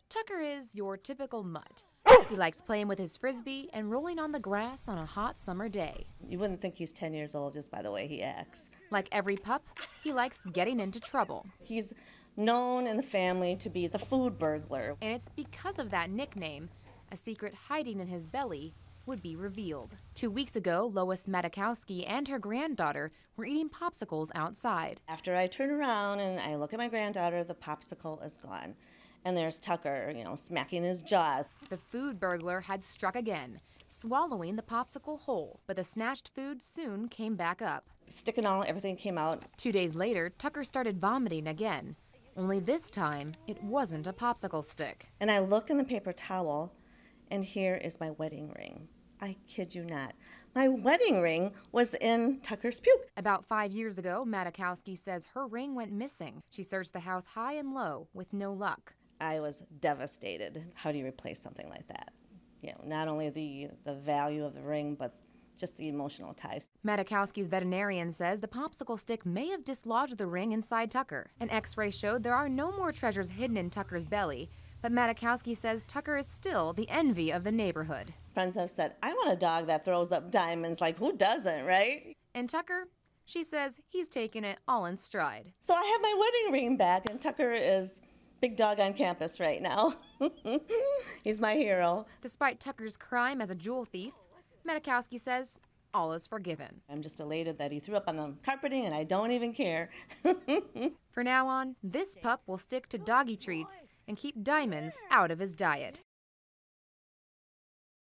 Tucker is your typical mutt. He likes playing with his frisbee and rolling on the grass on a hot summer day. You wouldn't think he's 10 years old just by the way he acts. Like every pup, he likes getting into trouble. He's known in the family to be the food burglar. And it's because of that nickname, a secret hiding in his belly would be revealed. 2 weeks ago, Lois Matakowski and her granddaughter were eating popsicles outside. After I turn around and I look at my granddaughter, the popsicle is gone. And there's Tucker, smacking his jaws. The food burglar had struck again, swallowing the popsicle whole, but the snatched food soon came back up. Stick and all, everything came out. 2 days later, Tucker started vomiting again. Only this time, it wasn't a popsicle stick. And I look in the paper towel, and here is my wedding ring. I kid you not. My wedding ring was in Tucker's puke. About 5 years ago, Matakowski says her ring went missing. She searched the house high and low with no luck. I was devastated. How do you replace something like that? Not only the value of the ring, but just the emotional ties. Matakowski's veterinarian says the popsicle stick may have dislodged the ring inside Tucker. An x-ray showed there are no more treasures hidden in Tucker's belly, but Matakowski says Tucker is still the envy of the neighborhood. Friends have said, I want a dog that throws up diamonds. Like, who doesn't, right? And Tucker, she says he's taken it all in stride. So I have my wedding ring back, and Tucker is big dog on campus right now. He's my hero. Despite Tucker's crime as a jewel thief, Matakowski says all is forgiven. I'm just elated that he threw up on the carpeting, and I don't even care. For now on, this pup will stick to doggy treats and keep diamonds out of his diet.